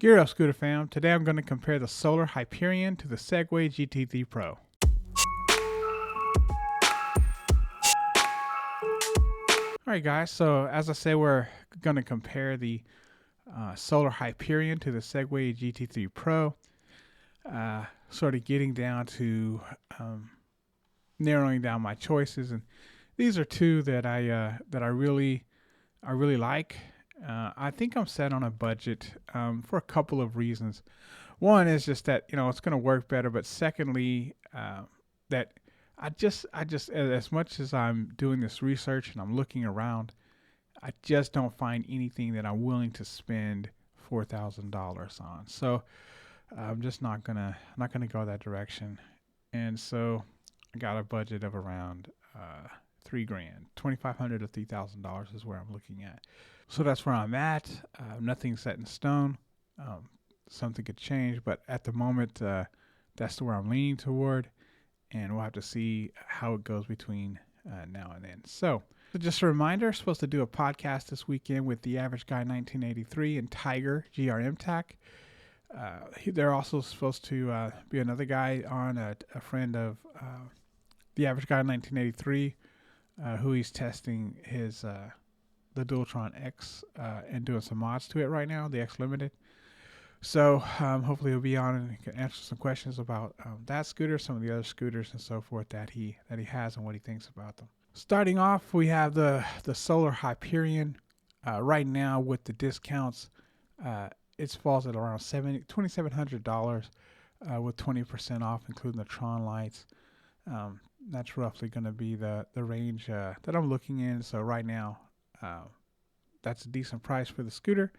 Gear up, Scooter fam. Today I'm going to compare the Solar Hyperion to the Segway GT3 Pro. Alright guys, so as I say, we're going to compare the Solar Hyperion to the Segway GT3 Pro. Sort of getting down to narrowing down my choices, and these are two that I really like. I think I'm set on a budget for a couple of reasons. One is just that it's going to work better, but secondly, that I just as much as I'm doing this research and I'm looking around, I just don't find anything that I'm willing to spend $4,000 on. So I'm just not gonna go that direction, and so I got a budget of around $3,000, $2,500 to $3,000 is where I'm looking at. So that's where I'm at. Nothing's set in stone. Something could change, but at the moment, that's where I'm leaning toward, and we'll have to see how it goes between now and then. So just a reminder, supposed to do a podcast this weekend with the Average Guy 1983 and Tiger GRM Tac. They're also supposed to be another guy on, a friend of the Average Guy 1983, who he's testing his the Dualtron X and doing some mods to it right now, the X Limited. So hopefully he'll be on and can answer some questions about that scooter, some of the other scooters and so forth that he has and what he thinks about them. Starting off, we have the Solar Hyperion. Right now with the discounts, it falls at around $2,700 with 20% off, including the Tron lights. That's roughly going to be the range that I'm looking in. So right now, that's a decent price for the scooter,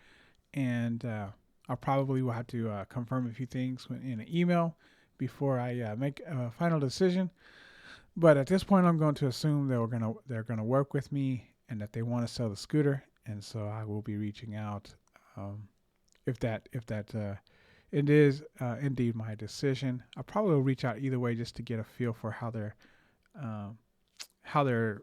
and I probably will have to confirm a few things in an email before I make a final decision. But at this point, I'm going to assume they're gonna work with me and that they want to sell the scooter, and so I will be reaching out if it is indeed my decision. I probably will reach out either way just to get a feel for how they're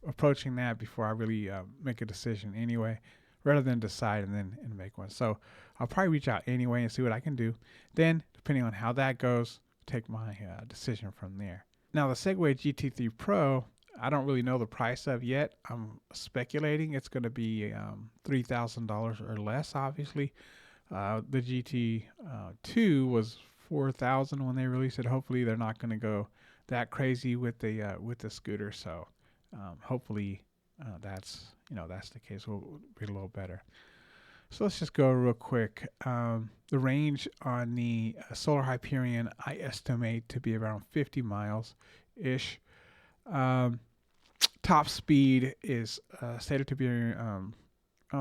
approaching that before I really make a decision anyway, rather than decide and make one. So I'll probably reach out anyway and see what I can do. Then, depending on how that goes, take my decision from there. Now the Segway GT3 Pro, I don't really know the price of yet. I'm speculating it's going to be $3,000 or less. Obviously, the GT2 was $4,000 when they released it. Hopefully, they're not going to go that crazy with the scooter. So hopefully that's the case. We'll be a little better. So let's just go real quick. The range on the Solar Hyperion, I estimate to be around 50 miles ish. Top speed is stated to be around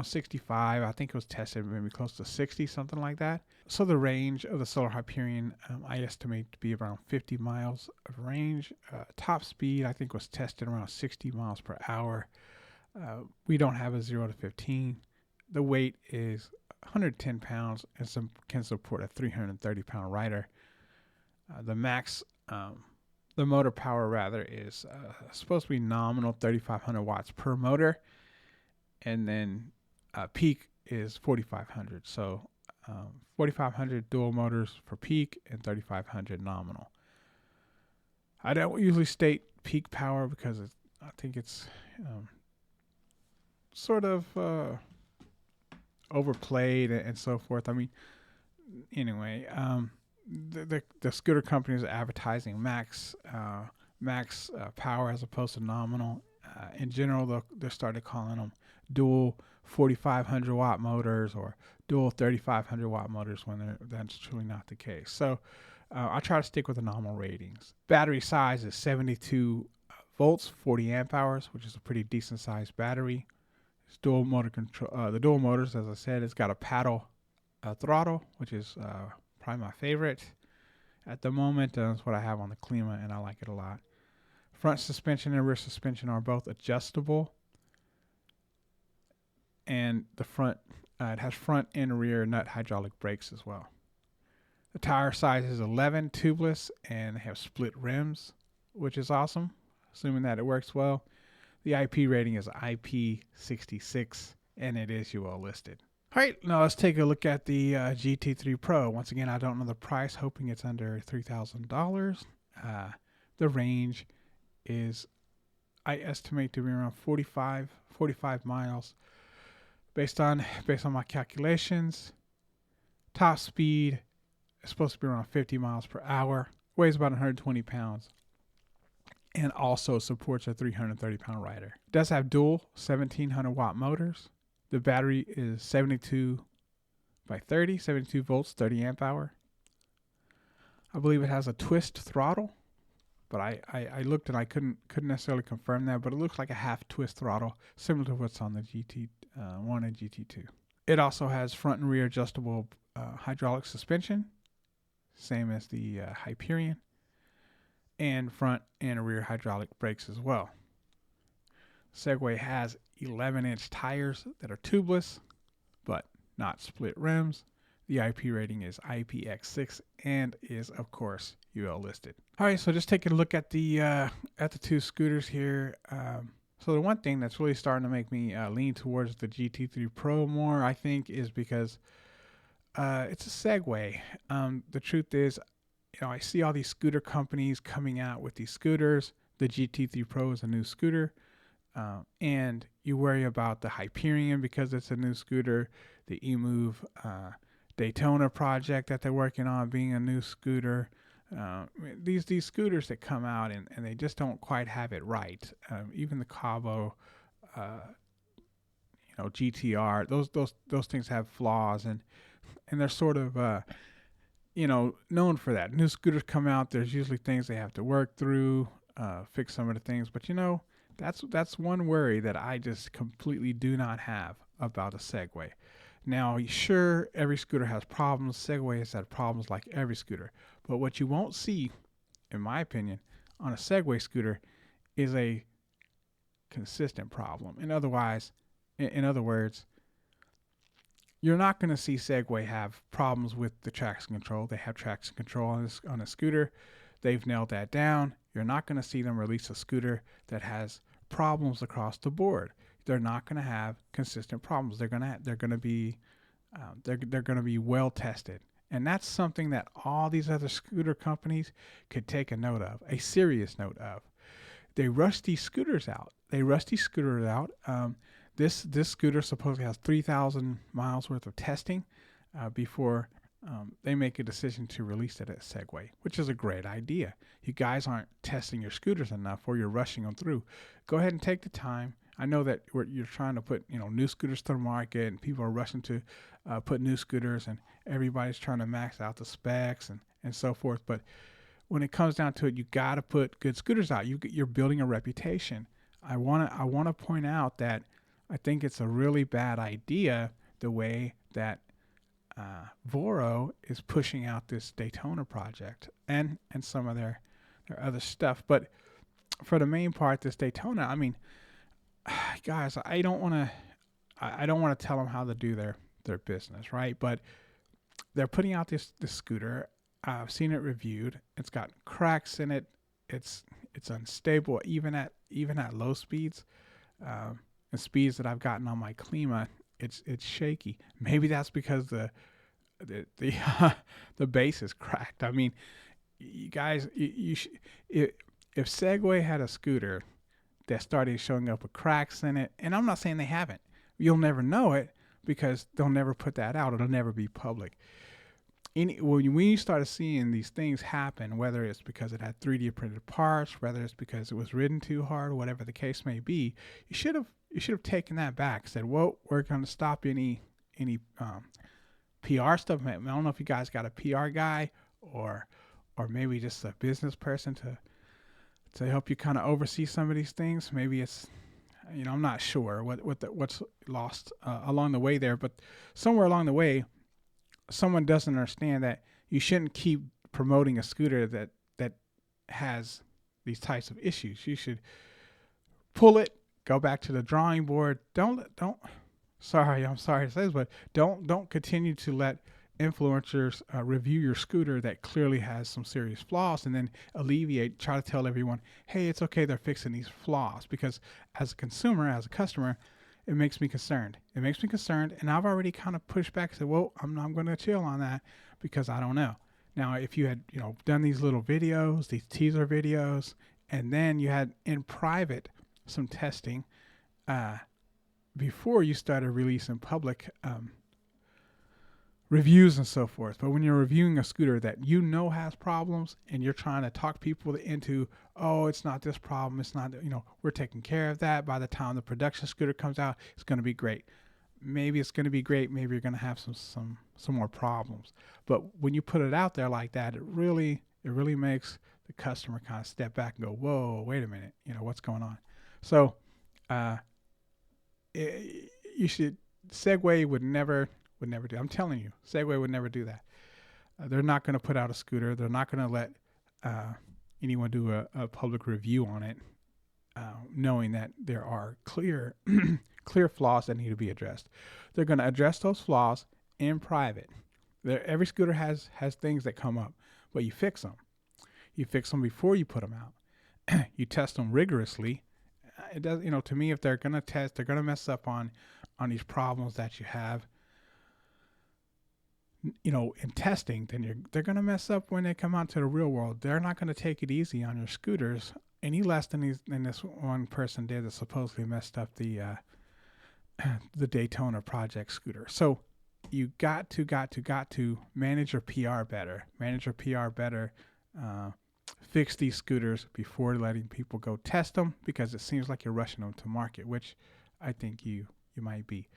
65. I think it was tested maybe close to 60, something like that. So the range of the Solar Hyperion, I estimate to be around 50 miles of range. Top speed, I think, was tested around 60 miles per hour. We don't have a 0 to 15. The weight is 110 pounds and can support a 330-pound rider. The max, the motor power rather, is supposed to be nominal 3,500 watts per motor, and then peak is 4,500. So 4,500 dual motors for peak and 3,500 nominal. I don't usually state peak power because I think it's sort of overplayed and so forth. I mean, anyway, the scooter companies are advertising max power as opposed to nominal. In general, they're started calling them dual 4,500 watt motors or dual 3,500 watt motors when that's truly not the case. So I try to stick with the nominal ratings. Battery size is 72 volts, 40 amp hours, which is a pretty decent sized battery. It's dual motor control. The dual motors, as I said, it's got a paddle throttle, which is probably my favorite at the moment. That's what I have on the Klima, and I like it a lot. Front suspension and rear suspension are both adjustable, and the front it has front and rear nut hydraulic brakes as well. The tire size is 11 tubeless, and they have split rims, which is awesome, assuming that it works well. The IP rating is IP66, and it is UL listed. All right, now let's take a look at the GT3 Pro. Once again, I don't know the price, hoping it's under $3,000. The range is, I estimate, to be around 45 miles based on my calculations. Top speed is supposed to be around 50 miles per hour. Weighs about 120 pounds. And also supports a 330-pound rider. It does have dual 1700 watt motors. The battery is 72 volts, 30 amp hour. I believe it has a twist throttle, but I looked and I couldn't necessarily confirm that, but it looks like a half twist throttle, similar to what's on the GT1 and GT2. It also has front and rear adjustable hydraulic suspension, same as the Hyperion, and front and rear hydraulic brakes as well. Segway has 11-inch tires that are tubeless, but not split rims. The IP rating is IPX6 and is, of course, UL listed. All right, so just taking a look at the two scooters here. So the one thing that's really starting to make me lean towards the GT3 Pro more, I think, is because it's a Segway. The truth is, I see all these scooter companies coming out with these scooters. The GT3 Pro is a new scooter. And you worry about the Hyperion because it's a new scooter, the eMove Daytona project that they're working on being a new scooter. These scooters that come out and they just don't quite have it right. Even the Cabo, GTR, those things have flaws and they're sort of known for that. New scooters come out, there's usually things they have to work through, fix some of the things, but that's one worry that I just completely do not have about a Segway. Now, sure, every scooter has problems. Segway has had problems like every scooter. But what you won't see, in my opinion, on a Segway scooter is a consistent problem. In other words, you're not going to see Segway have problems with the traction control. They have traction control on a scooter. They've nailed that down. You're not going to see them release a scooter that has problems across the board. They're not going to have consistent problems. They're going to be well tested, and that's something that all these other scooter companies could take a note of, a serious note of. They rush these scooters out. This scooter supposedly has 3,000 miles worth of testing before they make a decision to release it at Segway, which is a great idea. You guys aren't testing your scooters enough, or you're rushing them through. Go ahead and take the time. I know that you're trying to put new scooters to the market, and people are rushing to put new scooters, and everybody's trying to max out the specs and so forth. But when it comes down to it, you got to put good scooters out. You're building a reputation. I want to point out that I think it's a really bad idea the way that Voro is pushing out this Daytona project and some of their other stuff. But for the main part, this Daytona, I mean, guys, I don't want to tell them how to do their business, right? But they're putting out this scooter. I've seen it reviewed. It's got cracks in it. It's unstable even at low speeds. The speeds that I've gotten on my Klima, it's shaky. Maybe that's because the base is cracked. I mean, you guys, if Segway had a scooter that started showing up with cracks in it, and I'm not saying they haven't, you'll never know it because they'll never put that out. It'll never be public. When you started seeing these things happen, whether it's because it had 3D printed parts, whether it's because it was ridden too hard, whatever the case may be, you should have taken that back. Said, "Well, we're going to stop any PR stuff." I don't know if you guys got a PR guy or maybe just a business person to help you kind of oversee some of these things. Maybe it's, I'm not sure what's lost along the way there, but somewhere along the way, someone doesn't understand that you shouldn't keep promoting a scooter that has these types of issues. You should pull it, go back to the drawing board. I'm sorry to say this, but don't continue to let influencers review your scooter that clearly has some serious flaws and then try to tell everyone, hey, it's okay, they're fixing these flaws. Because as a consumer, as a customer, it makes me concerned. It makes me concerned, and I've already kind of pushed back and said, well, I'm going to chill on that because I don't know. Now, if you had, done these little videos, these teaser videos, and then you had in private some testing before you started releasing public reviews and so forth. But when you're reviewing a scooter that has problems and you're trying to talk people into, oh, it's not this problem, it's not, we're taking care of that. By the time the production scooter comes out, it's going to be great. Maybe it's going to be great. Maybe you're going to have some more problems. But when you put it out there like that, it really makes the customer kind of step back and go, whoa, wait a minute, what's going on? So you should, Segway would never do. I'm telling you, Segway would never do that. They're not going to put out a scooter. They're not going to let anyone do a public review on it, knowing that there are clear flaws that need to be addressed. They're going to address those flaws in private. Every scooter has things that come up, but you fix them. You fix them before you put them out. You test them rigorously. It does, to me, if they're going to test, they're going to mess up on these problems that you have, in testing, then they're going to mess up when they come out to the real world. They're not going to take it easy on your scooters any less than this one person did that supposedly messed up the Daytona Project scooter. So you got to manage your PR better. Fix these scooters before letting people go test them, because it seems like you're rushing them to market, which I think you might be.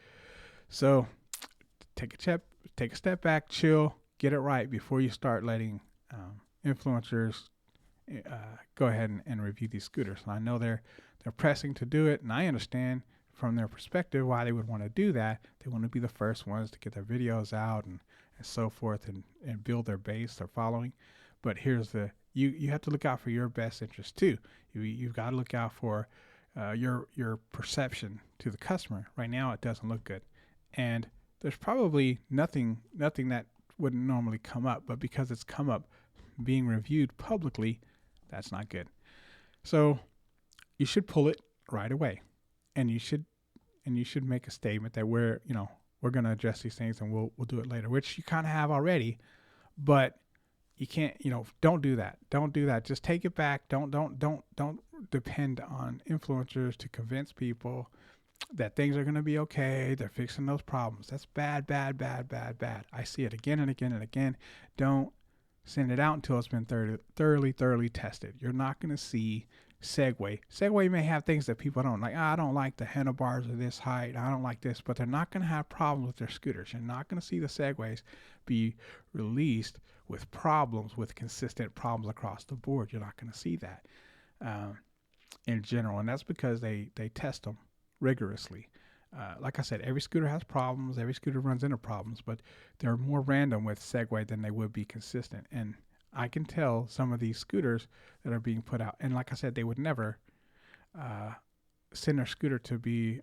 So take a step back, chill, get it right before you start letting influencers go ahead and review these scooters. And I know they're pressing to do it, and I understand from their perspective why they would want to do that. They want to be the first ones to get their videos out and so forth, and build their base, their following. But here's you have to look out for your best interest too. You've got to look out for your perception to the customer. Right now, it doesn't look good, and there's probably nothing that wouldn't normally come up, but because it's come up being reviewed publicly, that's not good. So you should pull it right away, and you should make a statement that we're going to address these things and we'll do it later, which you kind of have already, but you can't, don't do that. Don't do that. Just take it back. Don't depend on influencers to convince people that things are going to be okay. They're fixing those problems. That's bad. I see it again and again and again. Don't send it out until it's been thoroughly tested. You're not going to see Segway. Segway may have things that people don't like. I don't like the handlebars of this height. I don't like this, but they're not going to have problems with their scooters. You're not going to see the Segways be released with problems, with consistent problems across the board. You're not going to see that in general, and that's because they test them rigorously. Like I said, every scooter has problems. Every scooter runs into problems, but they're more random with Segway than they would be consistent. And I can tell some of these scooters that are being put out, and like I said, they would never send their scooter to be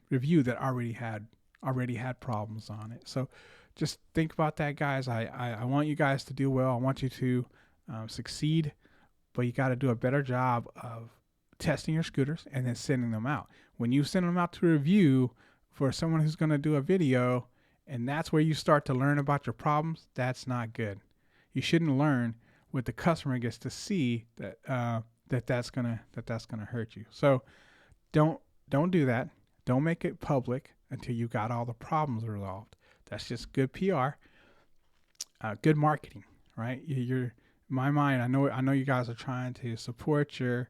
reviewed that already had problems on it. So just think about that, guys. I want you guys to do well. I want you to succeed, but you got to do a better job of testing your scooters and then sending them out. When you send them out to review for someone who's going to do a video, and that's where you start to learn about your problems, that's not good. You shouldn't learn what the customer gets to see that's gonna hurt you. So don't do that. Don't make it public until you got all the problems resolved. That's just good PR, good marketing, right? You're in my mind. I know you guys are trying to support your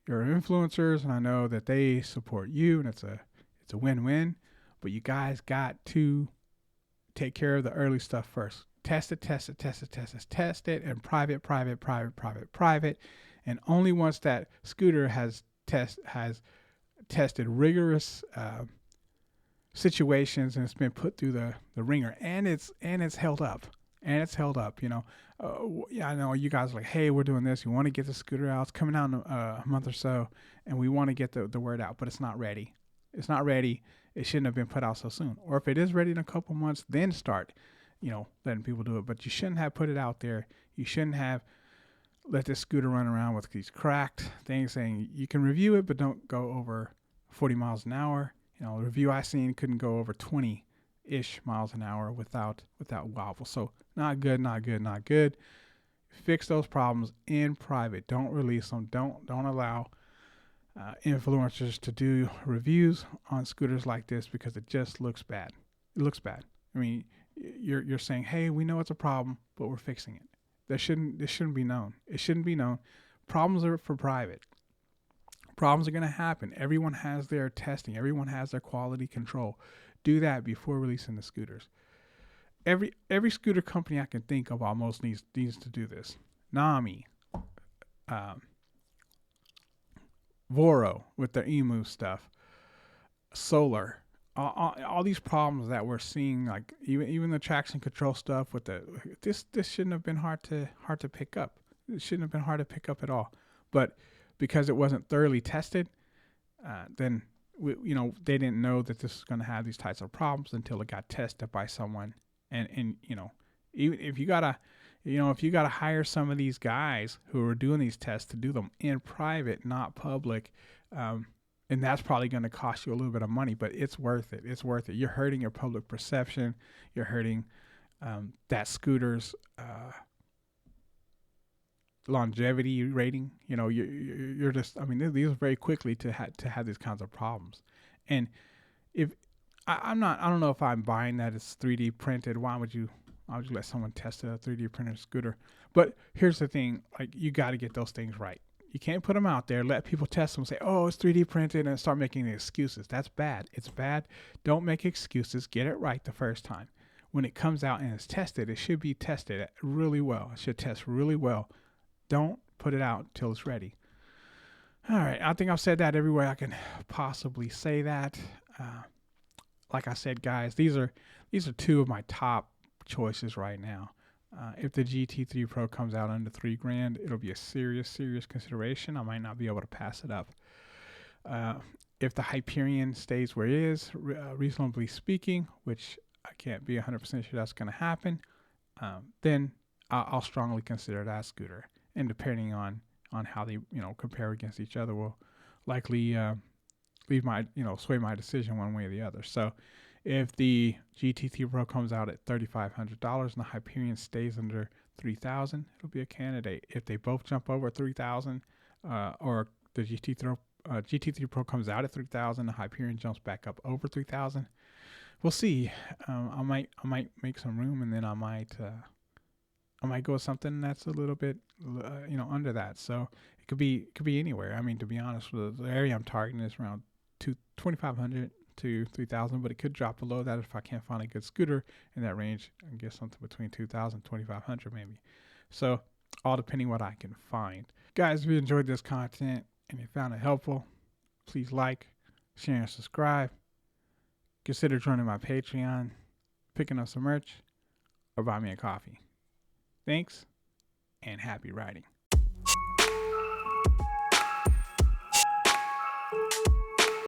influencers, and I know that they support you, and it's a win-win. But you guys got to take care of the early stuff first. Test it, and private. And only once that scooter has tested rigorous situations and it's been put through the ringer, and it's held up. Yeah, I know you guys are like, hey, we're doing this. We want to get the scooter out. It's coming out in a month or so, and we want to get the word out, but it's not ready. It shouldn't have been put out so soon. Or if it is ready in a couple months, then start, letting people do it. But you shouldn't have put it out there. You shouldn't have let this scooter run around with these cracked things saying you can review it, but don't go over 40 miles an hour. You know, the review I seen couldn't go over 20-ish miles an hour without wobble. So not good, not good, not good. Fix those problems in private. Don't release them. Don't allow influencers to do reviews on scooters like this because it just looks bad. It looks bad. I mean, you're saying, hey, we know it's a problem, but we're fixing it. This shouldn't be known. It shouldn't be known. Problems are for private. Problems are going to happen. Everyone has their testing. Everyone has their quality control. Do that before releasing the scooters. Every scooter company I can think of almost needs to do this. Nami, Voro with their emu stuff, Solar, all these problems that we're seeing, like even the traction control stuff with this shouldn't have been hard to pick up. It shouldn't have been hard to pick up at all. But because it wasn't thoroughly tested, then they didn't know that this was going to have these types of problems until it got tested by someone. And even if you gotta hire some of these guys who are doing these tests to do them in private, not public, and that's probably going to cost you a little bit of money, but it's worth it. It's worth it. You're hurting your public perception. You're hurting that scooter's longevity rating. You're just. I mean, these are very quickly to have these kinds of problems. And if I don't know if I'm buying that it's 3D printed. Why would you let someone test a 3D printed scooter? But here's the thing: like, you got to get those things right. You can't put them out there, let people test them, and say, "Oh, it's 3D printed," and start making excuses. That's bad. It's bad. Don't make excuses. Get it right the first time. When it comes out and it's tested, it should be tested really well. It should test really well. Don't put it out till it's ready. All right, I think I've said that everywhere I can possibly say that. Like I said, guys, these are two of my top choices right now. If the GT3 Pro comes out under $3,000, it'll be a serious consideration. I might not be able to pass it up. If the Hyperion stays where it is, reasonably speaking, which I can't be 100% sure that's going to happen, then I'll strongly consider that scooter. And depending on how they compare against each other, will likely sway my decision one way or the other. So if the GT3 Pro comes out at $3,500 and the Hyperion stays under $3,000, it'll be a candidate. If they both jump over $3,000, or the GT3 Pro comes out at $3,000, the Hyperion jumps back up over $3,000, we'll see. I might make some room, and then I might go with something that's a little bit under that. So it could be anywhere. I mean, to be honest, the area I'm targeting is around $2,500 to $3,000, but it could drop below that if I can't find a good scooter in that range. I guess something between $2,000 and $2,500 maybe. So all depending what I can find. Guys, if you enjoyed this content and you found it helpful, please like, share, and subscribe. Consider joining my Patreon, picking up some merch, or buy me a coffee. Thanks, and happy riding.